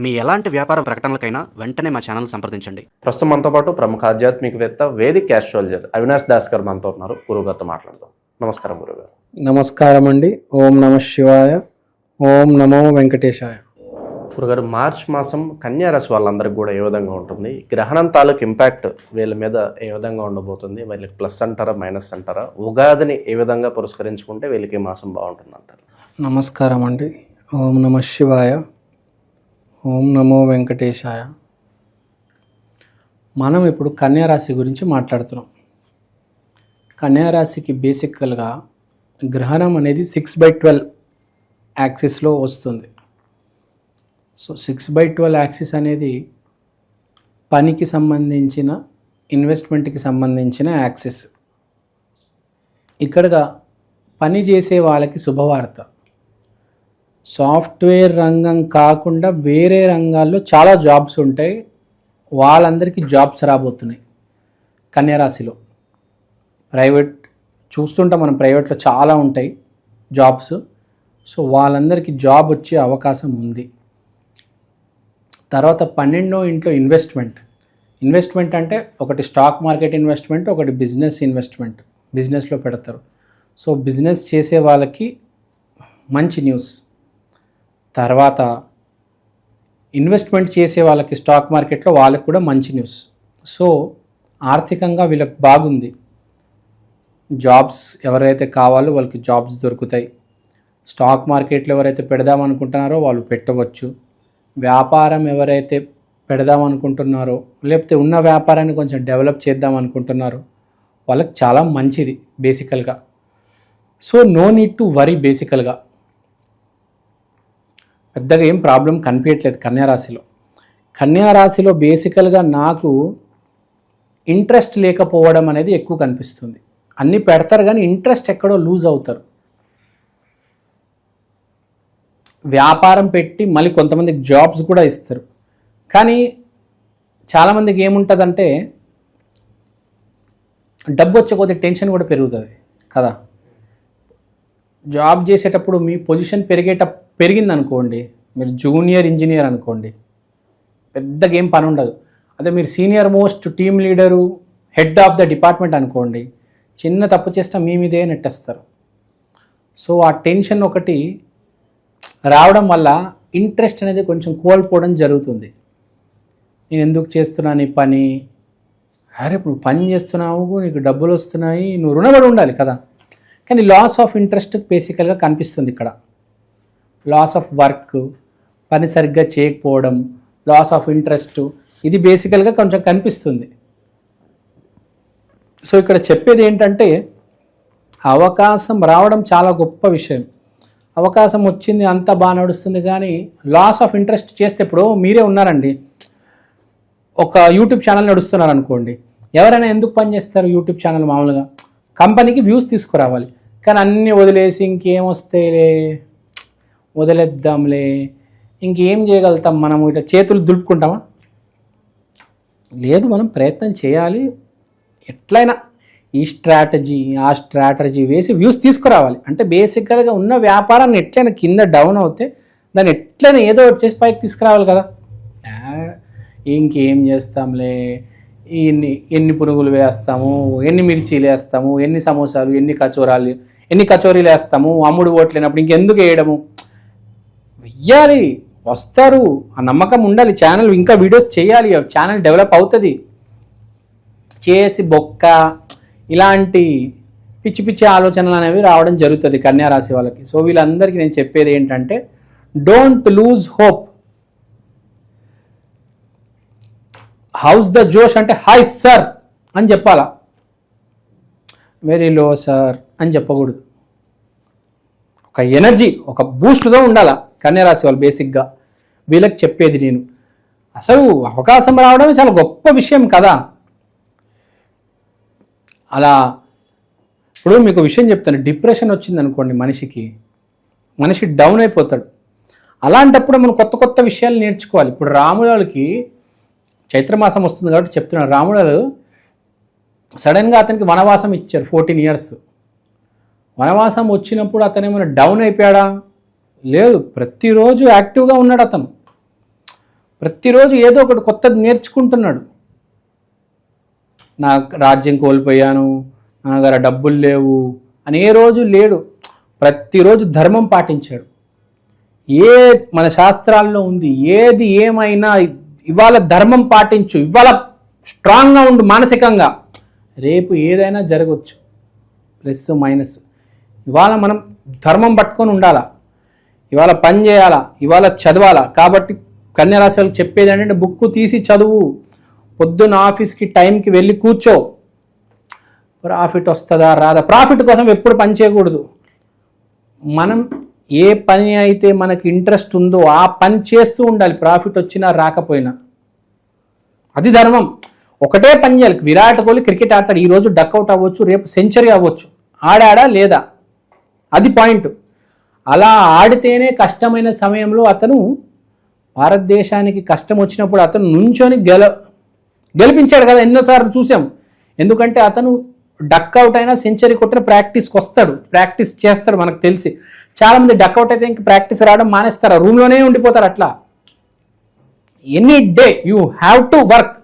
మీ ఎలాంటి వ్యాపార ప్రకటనలకైనా వెంటనే మా ఛానల్ సంప్రదించండి. ప్రస్తుతం మనతో పాటు ప్రముఖ ఆధ్యాత్మికవేత్త వేదిక్ ఆస్ట్రాలజర్ అవినాష్ దాస్ గారు మనతో ఉన్నారు. గురువుగారితో మాట్లాడదాం. నమస్కారం గురుగారు. నమస్కారం అండి. ఓం నమ శివాయ, ఓం నమో వెంకటేశాయ. గురుగారు, మార్చ్ మాసం కన్యా రాశి వాళ్ళందరికీ కూడా ఏ విధంగా ఉంటుంది? గ్రహణం తాలూకు ఇంపాక్ట్ వీళ్ళ మీద ఏ విధంగా ఉండబోతుంది? వీళ్ళకి ప్లస్ అంటారా, మైనస్ అంటారా? ఉగాదిని ఏ విధంగా పురస్కరించుకుంటే వీళ్ళకి ఈ మాసం బాగుంటుంది అంటారు? నమస్కారం అండి. ఓం నమ శివాయ, ఓం నమో వెంకటేశాయ. మనం ఇప్పుడు కన్యారాశి గురించి మాట్లాడుతున్నాం. కన్యారాశికి బేసికల్గా గ్రహణం అనేది 6/12 యాక్సిస్లో వస్తుంది. సో 6/12 యాక్సిస్ అనేది పనికి సంబంధించిన, ఇన్వెస్ట్మెంట్కి సంబంధించిన యాక్సిస్. ఇక్కడగా పని చేసే వాళ్ళకి శుభవార్త. సాఫ్ట్వేర్ రంగం కాకుండా వేరే రంగాల్లో చాలా జాబ్స్ ఉంటాయి. వాళ్ళందరికీ జాబ్స్ రాబోతున్నాయి కన్యారాశిలో. ప్రైవేట్ చూస్తుంటాం మనం, ప్రైవేట్లో చాలా ఉంటాయి జాబ్స్. సో వాళ్ళందరికీ జాబ్ వచ్చే అవకాశం ఉంది. తర్వాత 12వ ఇంట్లో ఇన్వెస్ట్మెంట్ అంటే ఒకటి స్టాక్ మార్కెట్ ఇన్వెస్ట్మెంట్, ఒకటి బిజినెస్ ఇన్వెస్ట్మెంట్. బిజినెస్లో పెడతారు. సో బిజినెస్ చేసే వాళ్ళకి మంచి న్యూస్. తర్వాత ఇన్వెస్ట్మెంట్ చేసే వాళ్ళకి స్టాక్ మార్కెట్లో వాళ్ళకి కూడా మంచి న్యూస్. సో ఆర్థికంగా వీళ్ళకి బాగుంది. జాబ్స్ ఎవరైతే కావాలో వాళ్ళకి జాబ్స్ దొరుకుతాయి. స్టాక్ మార్కెట్లో ఎవరైతే పెడదామనుకుంటున్నారో వాళ్ళు పెట్టవచ్చు. వ్యాపారం ఎవరైతే పెడదామనుకుంటున్నారో, లేకపోతే ఉన్న వ్యాపారాన్ని కొంచెం డెవలప్ చేద్దామనుకుంటున్నారో వాళ్ళకి చాలా మంచిది బేసికల్గా. So no need to worry. బేసికల్గా పెద్దగా ఏం ప్రాబ్లం కనిపించట్లేదు కన్యారాశిలో బేసికల్గా నాకు ఇంట్రెస్ట్ లేకపోవడం అనేది ఎక్కువ కనిపిస్తుంది. అన్నీ పెడతారు కానీ ఇంట్రెస్ట్ ఎక్కడో లూజ్ అవుతారు. వ్యాపారం పెట్టి మళ్ళీ కొంతమందికి జాబ్స్ కూడా ఇస్తారు. కానీ చాలామందికి ఏముంటుందంటే డబ్బు వచ్చే కొద్ది టెన్షన్ కూడా పెరుగుతుంది కదా. జాబ్ చేసేటప్పుడు మీ పొజిషన్ పెరిగిందనుకోండి, మీరు జూనియర్ ఇంజనీర్ అనుకోండి, పెద్దగా ఏం పని ఉండదు. అదే మీరు senior most team leader, head of the department అనుకోండి, చిన్న తప్పు చేసినా మీ మీదే నెట్టేస్తారు. సో ఆ టెన్షన్ ఒకటి రావడం వల్ల ఇంట్రెస్ట్ అనేది కొంచెం కోల్పోవడం జరుగుతుంది. నేను ఎందుకు చేస్తున్నాను ఈ పని? అరే నువ్వు పని చేస్తున్నావు, నీకు డబ్బులు వస్తున్నాయి, నువ్వు రుణపడి ఉండాలి కదా. కానీ లాస్ ఆఫ్ ఇంట్రెస్ట్ బేసికల్గా కనిపిస్తుంది ఇక్కడ. లాస్ ఆఫ్ వర్క్, పని సరిగ్గా చేయకపోవడం, లాస్ ఆఫ్ ఇంట్రెస్ట్, ఇది బేసికల్గా కొంచెం కనిపిస్తుంది. సో ఇక్కడ చెప్పేది ఏంటంటే అవకాశం రావడం చాలా గొప్ప విషయం. అవకాశం వచ్చింది, అంతా బాగా నడుస్తుంది. కానీ లాస్ ఆఫ్ ఇంట్రెస్ట్ చేస్తే, ఇప్పుడు మీరే ఉన్నారండి, ఒక యూట్యూబ్ ఛానల్ నడుస్తున్నారు అనుకోండి. ఎవరైనా ఎందుకు పని చేస్తారు యూట్యూబ్ ఛానల్? మామూలుగా కంపెనీకి వ్యూస్ తీసుకురావాలి. కానీ అన్నీ వదిలేసి ఇంకేం వస్తేలే, వదిలేద్దాంలే, ఇంకేం చేయగలుగుతాం మనము? ఇట్లా చేతులు దులుపుకుంటామా? లేదు, మనం ప్రయత్నం చేయాలి. ఎట్లయినా ఈ స్ట్రాటజీ వేసి వ్యూస్ తీసుకురావాలి. అంటే బేసిక్గా ఉన్న వ్యాపారాన్ని ఎట్లయినా కింద డౌన్ అవుతే దాన్ని ఎట్లయినా ఏదో ఒకటి చేసి పైకి తీసుకురావాలి కదా. ఇంకేం చేస్తాంలే, ఎన్ని పునుగులు వేస్తాము, ఎన్ని మిర్చీలు వేస్తాము, ఎన్ని సమోసాలు, ఎన్ని కచోరీలు వేస్తాము, అమ్ముడు ఓట్లేనప్పుడు ఇంకెందుకు వేయడము? వెయ్యాలి, వస్తారు, ఆ నమ్మకం ఉండాలి. ఛానల్ ఇంకా వీడియోస్ చేయాలి, ఛానల్ డెవలప్ అవుతుంది. చేసి బొక్క ఇలాంటి పిచ్చి పిచ్చి ఆలోచనలు అనేవి రావడం జరుగుతుంది కన్యారాశి వాళ్ళకి. సో వీళ్ళందరికీ నేను చెప్పేది ఏంటంటే don't lose hope. House the జోష్ అంటే హాయ్ సార్ అని చెప్పాలా, వెరీ లో సార్ అని చెప్పకూడదు. ఒక ఎనర్జీ, ఒక బూస్ట్తో ఉండాలా కన్యారాశి వాళ్ళు. బేసిక్గా వీళ్ళకి చెప్పేది నేను, అసలు అవకాశం రావడమే చాలా గొప్ప విషయం కదా. అలా ఇప్పుడు మీకు విషయం చెప్తాను, డిప్రెషన్ వచ్చింది అనుకోండి మనిషి డౌన్ అయిపోతాడు. అలాంటప్పుడు మనం కొత్త కొత్త విషయాలు నేర్చుకోవాలి. ఇప్పుడు రాములకి చైత్రమాసం వస్తుంది కాబట్టి చెప్తున్నాడు. రాముడు సడన్గా అతనికి వనవాసం ఇచ్చారు 14 years. వనవాసం వచ్చినప్పుడు అతను ఏమైనా డౌన్ అయిపోయాడా? లేదు, ప్రతిరోజు యాక్టివ్గా ఉన్నాడు అతను. ప్రతిరోజు ఏదో ఒకటి కొత్తది నేర్చుకుంటున్నాడు. నా రాజ్యం కోల్పోయాను, నా దగ్గర డబ్బులు లేవు అని ఏ రోజు లేడు. ప్రతిరోజు ధర్మం పాటించాడు. మన శాస్త్రాల్లో ఉంది, ఏది ఏమైనా ఇవాళ ధర్మం పాటించు, ఇవాళ స్ట్రాంగ్గా ఉండు మానసికంగా, రేపు ఏదైనా జరగవచ్చు, ప్లస్ మైనస్. ఇవాళ మనం ధర్మం పట్టుకొని ఉండాలా, ఇవాళ పని చేయాలా, ఇవాళ చదవాలా. కాబట్టి కన్యా రాశి వాళ్ళకి చెప్పేది ఏంటంటే బుక్ తీసి చదువు, పొద్దున్న ఆఫీస్కి టైంకి వెళ్ళి కూర్చో. ప్రాఫిట్ వస్తుందా రాదా, ప్రాఫిట్ కోసం ఎప్పుడు పని చేయకూడదు. మనం ఏ పని అయితే మనకి ఇంట్రెస్ట్ ఉందో ఆ పని చేస్తూ ఉండాలి, ప్రాఫిట్ వచ్చినా రాకపోయినా. అది ధర్మం. ఒకటే పని చేయాలి. విరాట్ కోహ్లీ క్రికెట్ ఆడతాడు, ఈరోజు డక్అవుట్ అవ్వచ్చు, రేపు సెంచరీ అవ్వచ్చు, ఆడా లేదా, అది పాయింట్. అలా ఆడితేనే కష్టమైన సమయంలో అతను భారతదేశానికి కష్టం వచ్చినప్పుడు అతను నుంచొని గెలిపించాడు కదా, ఎన్నోసార్లు చూసాం. ఎందుకంటే అతను డక్అవుట్ అయినా సెంచరీ కొట్టిన ప్రాక్టీస్కి వస్తాడు, ప్రాక్టీస్ చేస్తాడు. మనకు తెలిసి చాలామంది డక్అవుట్ అయితే ఇంక ప్రాక్టీస్ రావడం మానేస్తారు, రూమ్లోనే ఉండిపోతారు. అట్లా any day you have to work.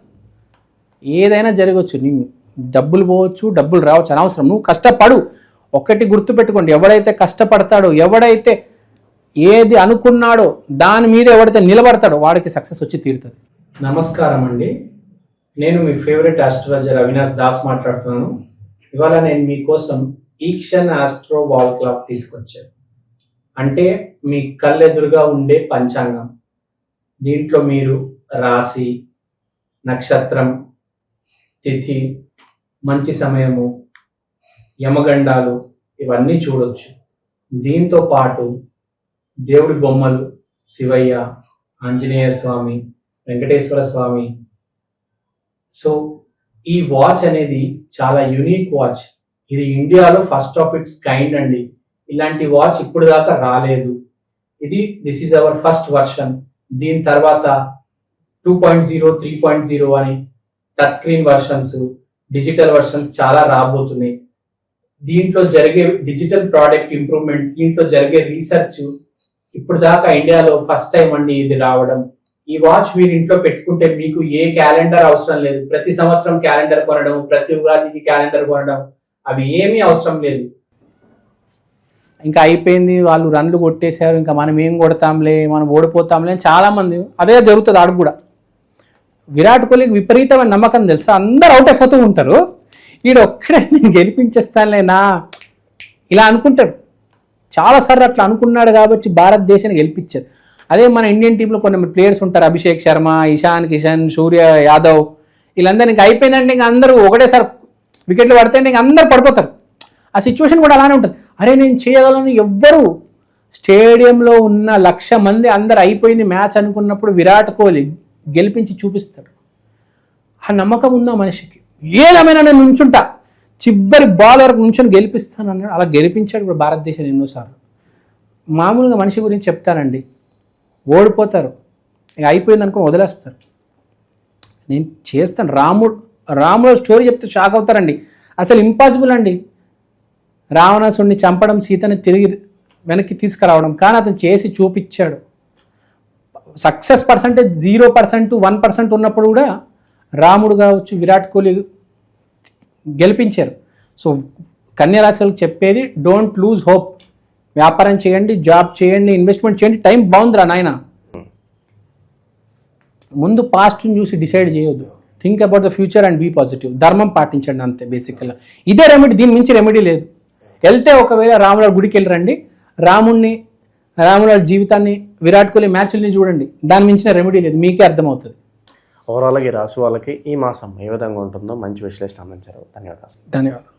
ఏదైనా జరగవచ్చు, నీ డబ్బులు పోవచ్చు, డబ్బులు రావచ్చు, అనవసరం. నువ్వు కష్టపడు. ఒకటి గుర్తుపెట్టుకోండి, ఎవడైతే కష్టపడతాడో, ఎవడైతే ఏది అనుకున్నాడో దాని మీద ఎవడైతే నిలబడతాడో వాడికి సక్సెస్ వచ్చి తీరుతుంది. నమస్కారం అండి, నేను మీ ఫేవరెట్ ఆస్ట్రాలజర్ అవినాష్ దాస్ మాట్లాడుతున్నాను. ఇవాళ నేను మీకోసం ఈక్షన్ ఆస్ట్రో వాల్ క్లాక్ తీసుకొచ్చాను. అంటే మీ కళ్ళెదురుగా ఉండే పంచాంగం. దీంట్లో మీరు రాశి, నక్షత్రం, తిథి, మంచి సమయము, యమగండాలు ఇవన్నీ చూడొచ్చు. దీంతో పాటు దేవుడి బొమ్మలు, శివయ్య, ఆంజనేయ స్వామి, వెంకటేశ్వర స్వామి. సో ఈ వాచ్ అనేది చాలా యూనిక్ వాచ్. ఇది ఇండియాలో ఫస్ట్ ఆఫ్ ఇట్స్ కైండ్ అండి. ఇలాంటి వాచ్ ఇప్పుడు దాకా రాలేదు. This is our first version. దీని తర్వాత 2.0, 3.0 అని touch screen versions, digital versions చాలా రాబోతున్నాయి. దీంట్లో జరిగే డిజిటల్ ప్రోడక్ట్ ఇంప్రూవ్మెంట్, దీంట్లో జరిగే రీసెర్చ్ ఇప్పుడు దాకా ఇండియాలో ఫస్ట్ టైం అండి ఇది రావడం. ఈ వాచ్ మీరు ఇంట్లో పెట్టుకుంటే మీకు ఏ క్యాలెండర్ అవసరం లేదు. ప్రతి సంవత్సరం క్యాలెండర్ కొనడం, ప్రతి ఉగాదికి క్యాలెండర్ కొనడం, అవి ఏమీ అవసరం లేదు. ఇంకా అయిపోయింది, వాళ్ళు రన్లు కొట్టేశారు, ఇంకా మనం ఏం కొడతాంలే, మనం ఓడిపోతాంలే అని చాలామంది అదే జరుగుతుంది. ఆడు కూడా విరాట్ కోహ్లీకి విపరీతమైన నమ్మకం తెలుసా, అందరు అవుట్ అయిపోతూ ఉంటారు, వీడు ఒక్కడే నేను గెలిపించేస్తానులేనా ఇలా అనుకుంటాడు. చాలాసార్లు అట్లా అనుకున్నాడు కాబట్టి భారతదేశాన్ని గెలిపించారు. అదే మన ఇండియన్ టీంలో కొన్ని ప్లేయర్స్ ఉంటారు, అభిషేక్ శర్మ, ఇషాన్ కిషన్, సూర్య యాదవ్, వీళ్ళందరూ ఇంకా అయిపోయిందంటే ఇంకా అందరూ ఒకటేసారి వికెట్లు పడితే ఇంకా అందరు పడిపోతారు. ఆ సిచ్యువేషన్ కూడా అలానే ఉంటుంది. అరే నేను చేయగలను, ఎవ్వరు స్టేడియంలో ఉన్న 1,00,000 మంది అందరు అయిపోయింది మ్యాచ్ అనుకున్నప్పుడు విరాట్ కోహ్లీ గెలిపించి చూపిస్తాడు. ఆ నమ్మకం ఉందా మనిషికి, ఏదేమైనా నేను నుంచుంటా, చివరి బాల్ వరకు నుంచొని గెలిపిస్తాను అన్నాడు. అలా గెలిపించాడు కూడా భారతదేశాన్ని ఎన్నోసార్లు. మామూలుగా మనిషి గురించి చెప్తానండి, ఓడిపోతారు, ఇక అయిపోయింది అనుకుని వదిలేస్తారు. నేను చేస్తాను. రాముడు స్టోరీ చెప్తే షాక్ అవుతారండి. అసలు ఇంపాసిబుల్ అండి రావణాసుడిని చంపడం, సీతని తిరిగి వెనక్కి తీసుకురావడం, కానీ అతను చేసి చూపించాడు. సక్సెస్ పర్సంటేజ్ 0%, 1% ఉన్నప్పుడు కూడా రాముడు కావచ్చు, విరాట్ కోహ్లీ గెలిపించారు. సో కన్యా రాశి వాళ్ళకి చెప్పేది, డోంట్ లూజ్ హోప్. వ్యాపారం చేయండి, జాబ్ చేయండి, ఇన్వెస్ట్మెంట్ చేయండి. టైం బాగుందిరా నాయన. ముందు పాస్ట్ని చూసి డిసైడ్ చేయొద్దు. Think about the future and be positive. ధర్మం పాటించండి అంతే. బేసిక్గా ఇదే రెమెడీ, దీని మించి రెమెడీ లేదు. వెళ్తే ఒకవేళ రాముల గుడికి వెళ్ళరండి, రాముల జీవితాన్ని, విరాట్ కోహ్లీ మ్యాచ్ని చూడండి, దాని మించిన రెమెడీ లేదు, మీకే అర్థమవుతుంది. ఓవరాల్గా ఈ రాశి వాళ్ళకి ఈ మాసం ఏ విధంగా ఉంటుందో మంచి విశ్లేషణ అందించారు. ధన్యవాదాలు.